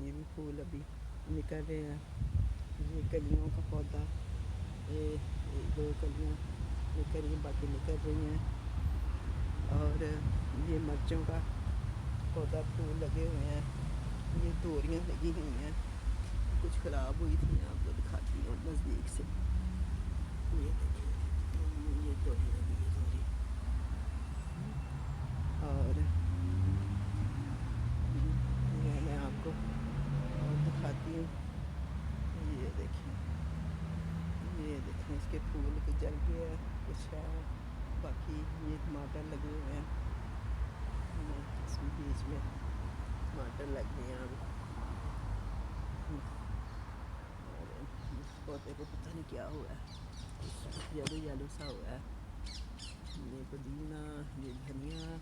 یہ بھی پھول ابھی نکل رہے ہیں. یہ کلیوں کا پودا، یہ 2 کلیاں نکل رہی ہیں، باقی نکل رہی ہیں. اور یہ مرچوں کا پودا پھول لگے ہوئے ہیں. یہ توریاں لگی ہوئی ہیں، کچھ خراب ہوئی تھیں، آپ کو دکھاتی ہوں نزدیک سے. یہ دیکھیں، یہ توری لگی ہے، توری. اور یہ میں آپ کو اور دکھاتی ہوں. یہ دیکھیں، یہ دیکھیں اس کے پھول کے جل گئے ہیں، کچھ ہے. باقی یہ ٹماٹر لگے ہوئے ہیں، اس میں بیچ میں ٹماٹر لگ گئے ہیں. اور اس پودے کو پتہ نہیں کیا ہوا ہے، یلو یلو سا ہوا ہے. یہ پودینہ، یہ دھنیا،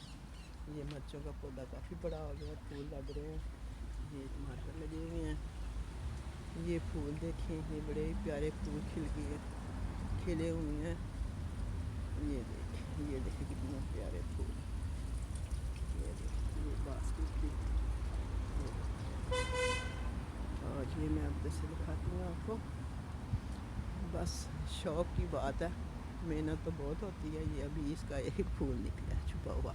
یہ مرچوں کا پودا کافی بڑا ہو گیا ہے، پھول لگ رہے ہیں. یہ ٹماٹر لگے ہوئے ہیں. یہ پھول دیکھیں، یہ بڑے پیارے پھول کھلے ہوئے ہیں. یہ دیکھیں کتنے پیارے پھول. یہ دیکھیں، یہ باسکٹ بھی. اور یہ میں اب سے دکھاتی ہوں آپ کو. بس شوق کی بات ہے، محنت تو بہت ہوتی ہے. یہ ابھی اس کا ایک پھول نکلا ہے چھپا ہوا.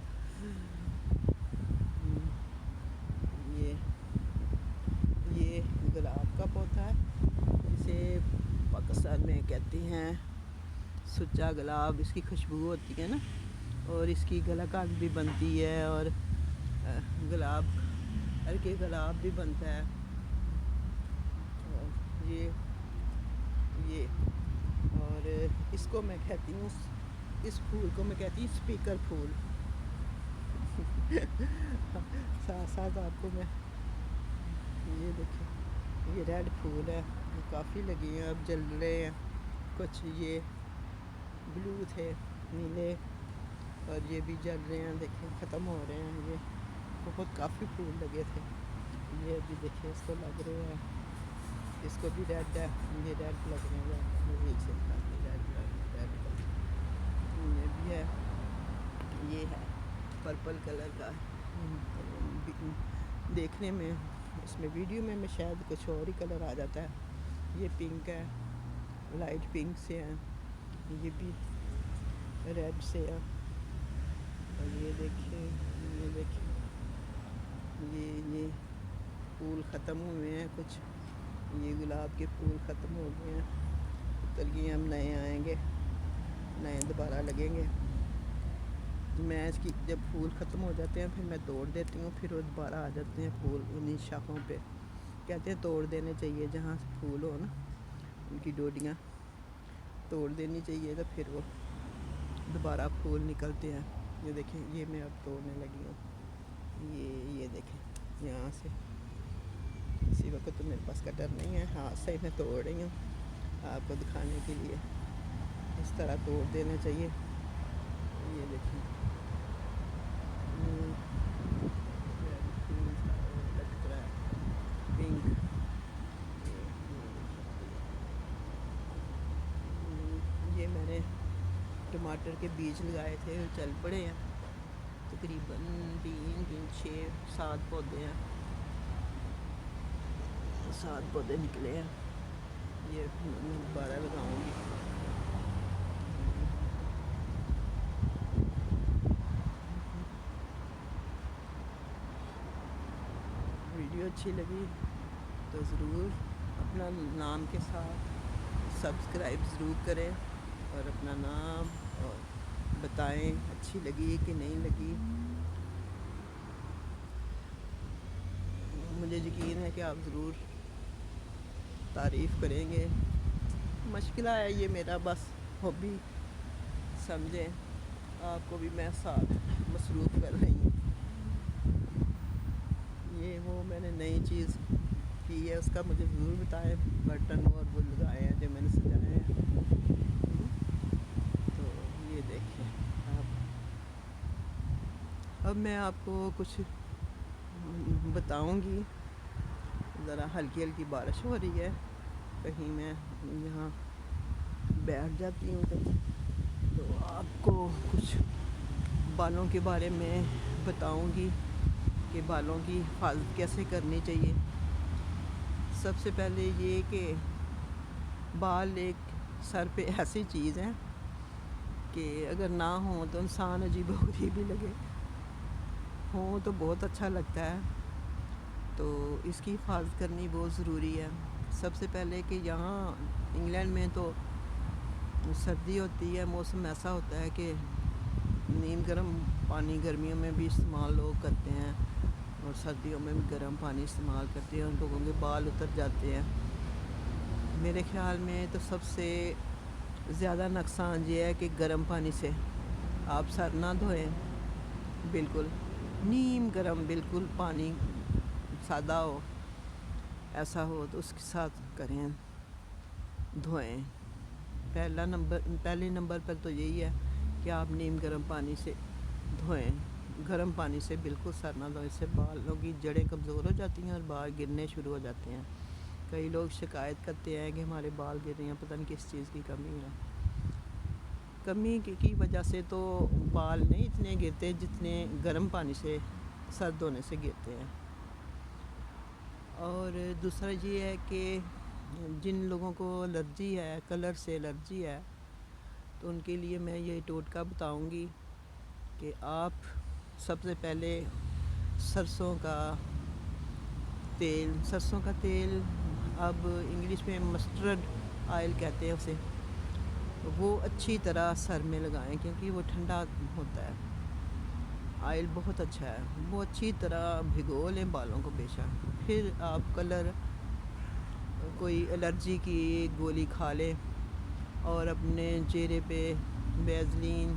یہ گلاب کا پودا ہے، جسے پاکستان میں کہتے ہیں سچا گلاب. اس کی خوشبو ہوتی ہے نا، اور اس کی گلا کاک بھی بنتی ہے، اور گلاب ہلکے گلاب بھی بنتا ہے. اور یہ اور اس کو میں کہتی ہوں، اس پھول کو میں کہتی ہوں اسپیکر پھول. ساتھ ساتھ آپ کو میں یہ دیکھیں، یہ ریڈ پھول ہے، کافی لگی ہیں، اب جل رہے ہیں. کچھ یہ بلو تھے، نیلے، اور یہ بھی جل رہے ہیں. دیکھیں ختم ہو رہے ہیں. یہ بہت کافی پھول لگے تھے. یہ بھی دیکھیں اس کو لگ رہے ہیں، اس کو بھی ریڈ ہے. یہ ریڈ لگ رہے ہیں، ریڈ یہ بھی ہے. یہ ہے پرپل کلر کا. دیکھنے میں اس میں ویڈیو میں شاید کچھ اور ہی کلر آ جاتا ہے. یہ پنک ہے، لائٹ پنک سے ہے. یہ بھی ریڈ سے ہے. اور یہ دیکھیں، یہ پھول ختم ہوئے ہیں کچھ. یہ گلاب کے پھول ختم ہو گئے ہیں، چلیے ہم نئے آئیں گے، نئے دوبارہ لگیں گے. میں اس کی جب پھول ختم ہو جاتے ہیں پھر میں توڑ دیتی ہوں، پھر وہ دوبارہ آ جاتے ہیں پھول انہیں شاخوں پہ. کہتے ہیں توڑ دینے چاہیے، جہاں سے پھول ہو نا ان کی ڈوڈیاں توڑ دینی چاہیے، تو پھر وہ دوبارہ پھول نکلتے ہیں. یہ دیکھیں، یہ میں اب توڑنے لگی ہوں. یہ دیکھیں یہاں سے. اسی وقت تو میرے پاس کٹر نہیں ہے، ہاتھ سے میں توڑ رہی ہوں آپ کو دکھانے کے لیے. اس طرح توڑ دینا چاہیے. یہ دیکھیں، لٹک رہا ہے پنک. یہ میں نے ٹماٹر کے بیج لگائے تھے، چل پڑے ہیں. تقریباً 3 6 7 پودے ہیں، 7 پودے نکلے ہیں. یہ میں دوبارہ لگاؤں گی. ویڈیو اچھی لگی تو ضرور اپنا نام کے ساتھ سبسکرائب ضرور کریں، اور اپنا نام اور بتائیں اچھی لگی کہ نہیں لگی. مجھے یقین ہے کہ آپ ضرور تعریف کریں گے. مشغلہ ہے یہ میرا، بس ہابی سمجھیں. آپ کو بھی میں ساتھ مصروف کر رہی ہوں. یہ وہ میں نے نئی چیز کی ہے، اس کا مجھے ضرور بتائیں. برتن اور وہ لگائے ہیں جو میں نے سجائے ہیں. تو یہ دیکھیں اب میں آپ کو کچھ بتاؤں گی. ذرا ہلکی ہلکی بارش ہو رہی ہے، کہیں میں یہاں بیٹھ جاتی ہوں کہیں، تو آپ کو کچھ بالوں کے بارے میں بتاؤں گی کہ بالوں کی حفاظت کیسے کرنی چاہیے. سب سے پہلے یہ کہ بال ایک سر پہ ایسی چیز ہے کہ اگر نہ ہوں تو انسان عجیب و غریب ہی لگے، ہوں تو بہت اچھا لگتا ہے۔ تو اس کی حفاظت کرنی بہت ضروری ہے۔ سب سے پہلے کہ یہاں انگلینڈ میں تو سردی ہوتی ہے، موسم ایسا ہوتا ہے کہ نیم گرم پانی گرمیوں میں بھی استعمال لوگ کرتے ہیں اور سردیوں میں بھی گرم پانی استعمال کرتے ہیں، ان لوگوں کے بال اتر جاتے ہیں۔ میرے خیال میں تو سب سے زیادہ نقصان یہ ہے کہ گرم پانی سے آپ سر نہ دھوئیں، بالکل نیم گرم بالکل پانی سادہ ہو، ایسا ہو تو اس کے ساتھ کریں، دھوئیں۔ پہلے نمبر پر تو یہی ہے کہ آپ نیم گرم پانی سے دھوئیں، گرم پانی سے بالکل سر نہ دھوئیں، اس سے بالوں کی جڑیں کمزور ہو جاتی ہیں اور بال گرنے شروع ہو جاتے ہیں۔ کئی لوگ شکایت کرتے ہیں کہ ہمارے بال گر رہے ہیں، پتہ نہیں کس چیز کی کمی ہے۔ کمی کی وجہ سے تو بال نہیں اتنے گرتے جتنے گرم پانی سے سر دھونے سے گرتے ہیں۔ اور دوسرا یہ ہے کہ جن لوگوں کو الرجی ہے، کلر سے الرجی ہے، تو ان کے لیے میں یہ ٹوٹکا بتاؤں گی کہ آپ سب سے پہلے سرسوں کا تیل اب انگلش میں مسٹرڈ آئل کہتے ہیں اسے، وہ اچھی طرح سر میں لگائیں کیونکہ وہ ٹھنڈا ہوتا ہے۔ آئل بہت اچھا ہے، وہ اچھی طرح بھگو لیں بالوں کو بے شک۔ پھر آپ کلر کوئی الرجی کی گولی کھا لیں اور اپنے چہرے پہ ویزلین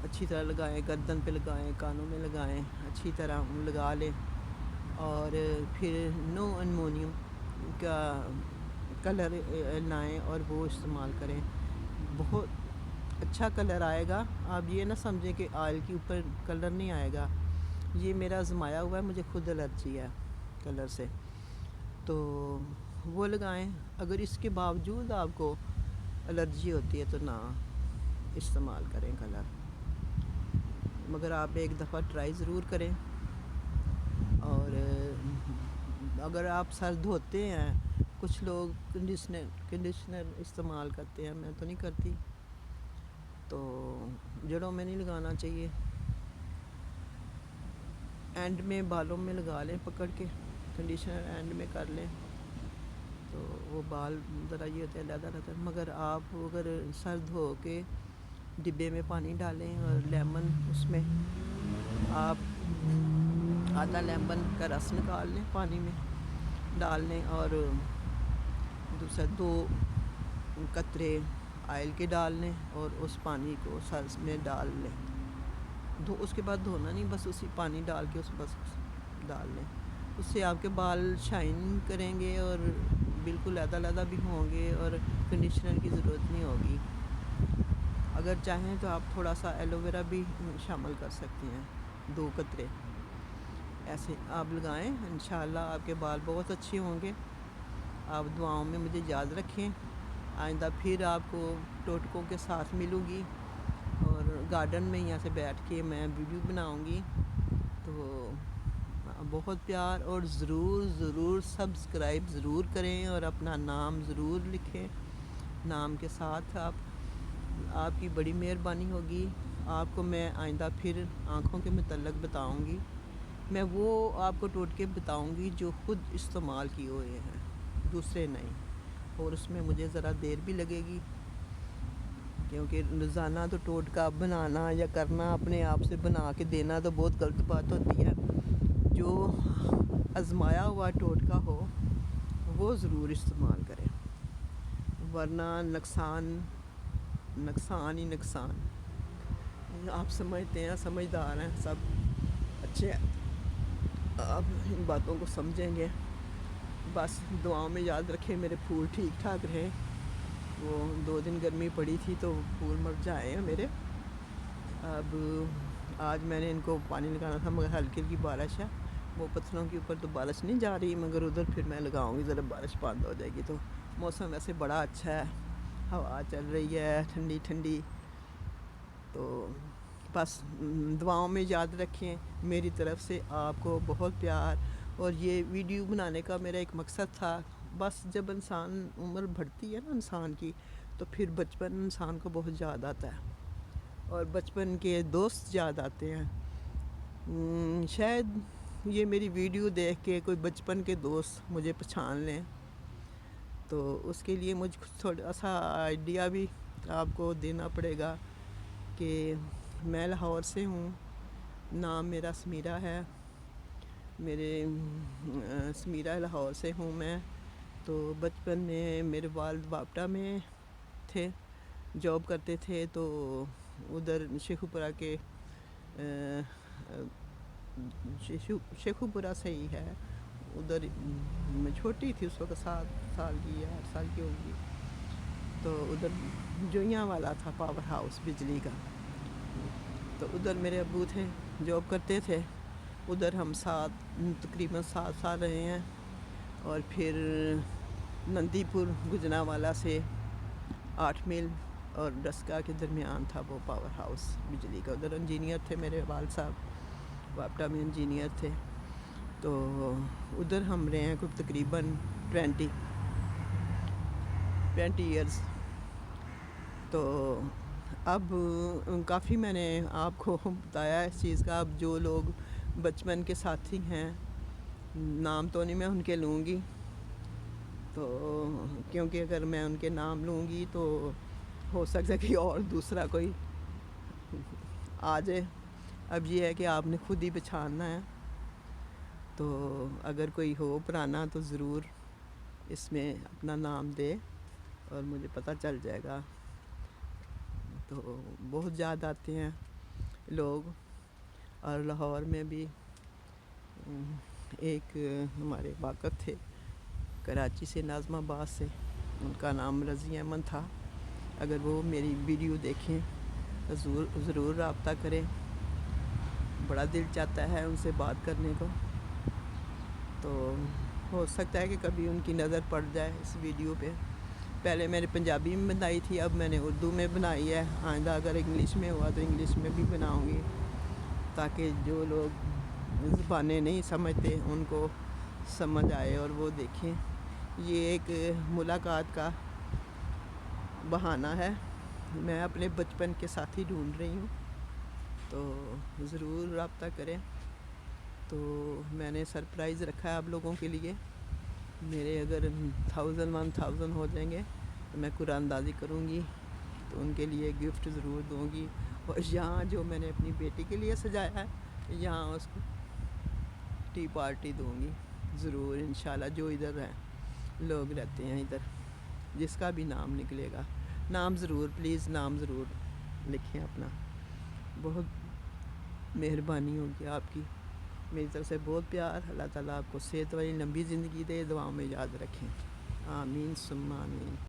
اچھی طرح لگائیں، گردن پہ لگائیں، کانوں میں لگائیں، اچھی طرح لگا لیں۔ اور پھر نو امونیم کا کلر لائیں اور وہ استعمال کریں، بہت اچھا کلر آئے گا۔ آپ یہ نہ سمجھیں کہ آئل کے اوپر کلر نہیں آئے گا، یہ میرا آزمایا ہوا ہے، مجھے خود الرجی ہے کلر سے، تو وہ لگائیں۔ اگر اس کے باوجود آپ کو الرجی ہوتی ہے تو نہ استعمال کریں کلر، مگر آپ ایک دفعہ ٹرائی ضرور کریں۔ اور اگر آپ سر دھوتے ہیں، کچھ لوگ کنڈیشنر استعمال کرتے ہیں، میں تو نہیں کرتی، تو جڑوں میں نہیں لگانا چاہیے، اینڈ میں بالوں میں لگا لیں پکڑ کے، کنڈیشنر اینڈ میں کر لیں تو وہ بال ذرا یہ ہوتے ہیں علیحدہ رہتا ہے۔ مگر آپ اگر سر دھو کے ڈبے میں پانی ڈالیں اور لیمن اس میں آپ آدھا لیمن کا رس نکال لیں، پانی میں ڈال لیں اور دوسرا 2 قطرے آئل کے ڈال لیں اور اس پانی کو سر میں ڈال لیں، اس کے بعد دھونا نہیں، بس اسی پانی ڈال کے اس بس ڈال لیں، اس سے آپ کے بال شائن کریں گے اور بالکل علیحدہ بھی ہوں گے اور کنڈیشنر کی ضرورت نہیں ہوگی۔ اگر چاہیں تو آپ تھوڑا سا ایلو ویرا بھی شامل کر سکتے ہیں، 2 قطرے ایسے آپ لگائیں، انشاءاللہ آپ کے بال بہت اچھے ہوں گے۔ آپ دعاؤں میں مجھے یاد رکھیں، آئندہ پھر آپ کو ٹوٹکوں کے ساتھ ملوں گی اور گارڈن میں یہاں سے بیٹھ کے میں ویڈیو بناؤں گی، تو بہت پیار اور ضرور سبسکرائب ضرور کریں اور اپنا نام ضرور لکھیں، نام کے ساتھ آپ کی بڑی مہربانی ہوگی۔ آپ کو میں آئندہ پھر آنکھوں کے متعلق بتاؤں گی، میں وہ آپ کو ٹوٹکے بتاؤں گی جو خود استعمال کیے ہوئے ہیں، دوسرے نہیں، اور اس میں مجھے ذرا دیر بھی لگے گی کیونکہ روزانہ تو ٹوٹکا بنانا یا کرنا اپنے آپ سے بنا کے دینا تو بہت غلط بات ہوتی ہے۔ جو آزمایا ہوا ٹوٹکا ہو وہ ضرور استعمال کریں، ورنہ نقصان ہی نقصان۔ آپ سمجھتے ہیں، سمجھدار ہیں، سب اچھے ہیں، آپ ان باتوں کو سمجھیں گے۔ بس دعاؤں میں یاد رکھیں میرے پھول ٹھیک ٹھاک رہیں، وہ 2 دن گرمی پڑی تھی تو پھول مر جائے ہیں میرے۔ اب آج میں نے ان کو پانی لگانا تھا مگر ہلکی ہلکی بارش ہے، وہ پتھروں کے اوپر تو بارش نہیں جا رہی، مگر ادھر پھر میں لگاؤں گی، ذرا بارش بند ہو جائے گی تو موسم ویسے بڑا اچھا ہے، ہوا چل رہی ہے ٹھنڈی ٹھنڈی، تو بس دعاؤں میں یاد رکھیں۔ میری طرف سے آپ کو بہت پیار اور یہ ویڈیو بنانے کا میرا ایک مقصد تھا، بس جب انسان عمر بڑھتی ہے نا انسان کی، تو پھر بچپن انسان کو بہت یاد آتا ہے اور بچپن کے دوست یاد آتے ہیں۔ شاید یہ میری ویڈیو دیکھ کے کوئی بچپن کے دوست مجھے پہچان لیں، تو اس کے لیے مجھ تھوڑا سا آئیڈیا بھی آپ کو دینا پڑے گا کہ میں لاہور سے ہوں، نام میرا سمیرہ ہے، سمیرہ لاہور سے ہوں میں۔ تو بچپن میں میرے والد باپٹا میں تھے، جاب کرتے تھے، تو ادھر شیخوپورہ کے شیخوپورہ سے ہی ہے ادھر، میں چھوٹی تھی اس وقت، 7 سال کی یا 8 سال کی ہوگی، تو ادھر جوئیاں والا تھا پاور ہاؤس بجلی کا، تو ادھر میرے ابو تھے، جاب کرتے تھے ادھر، ہم تقریباً 7 سال رہے ہیں۔ اور پھر نندی پور گجرانوالہ سے 8 میل اور ڈسکا کے درمیان تھا وہ پاور ہاؤس بجلی کا، ادھر انجینئر تھے میرے والد صاحب، باپٹا میں انجینئر تھے، تو ادھر ہم رہے ہیں کچھ تقریباً 20 ایئرز۔ تو اب کافی میں نے آپ کو بتایا اس چیز کا، اب جو لوگ بچپن کے ساتھی ہیں، نام تو نہیں میں ان کے لوں گی، تو کیونکہ اگر میں ان کے نام لوں گی تو ہو سکتا ہے کہ اور دوسرا کوئی آ جائے۔ اب یہ ہے کہ آپ نے خود ہی پہچاننا ہے، تو اگر کوئی ہو پرانا تو ضرور اس میں اپنا نام دے اور مجھے پتہ چل جائے گا۔ تو بہت یاد آتے ہیں لوگ، اور لاہور میں بھی ایک ہمارے واقف تھے کراچی سے، ناظم آباد سے، ان کا نام رضی احمد تھا، اگر وہ میری ویڈیو دیکھیں تو ضرور رابطہ کریں، بڑا دل چاہتا ہے ان سے بات کرنے کو، تو ہو سکتا ہے کہ کبھی ان کی نظر پڑ جائے اس ویڈیو پہ۔ پہلے میں نے پنجابی میں بنائی تھی، اب میں نے اردو میں بنائی ہے، آئندہ اگر انگلش میں ہوا تو انگلش میں بھی بناؤں گی، تاکہ جو لوگ زبانیں نہیں سمجھتے ان کو سمجھ آئے اور وہ دیکھیں۔ یہ ایک ملاقات کا بہانہ ہے، میں اپنے بچپن کے ساتھی ڈھونڈ رہی ہوں، تو ضرور رابطہ کریں۔ تو میں نے سرپرائز رکھا ہے آپ لوگوں کے لیے، میرے اگر 1000 ہو جائیں گے تو میں قرآن اندازی کروں گی، تو ان کے لیے گفٹ ضرور دوں گی، اور یہاں جو میں نے اپنی بیٹی کے لیے سجایا ہے، یہاں اس کو ٹی پارٹی دوں گی ضرور انشاءاللہ، جو ادھر ہیں لوگ رہتے ہیں ادھر، جس کا بھی نام نکلے گا، نام ضرور، پلیز نام ضرور لکھیں اپنا، بہت مہربانی ہوگی آپ کی، میری طرف سے بہت پیار، اللہ تعالیٰ آپ کو صحت والی لمبی زندگی دے، دعاؤں میں یاد رکھیں، آمین ثم آمین۔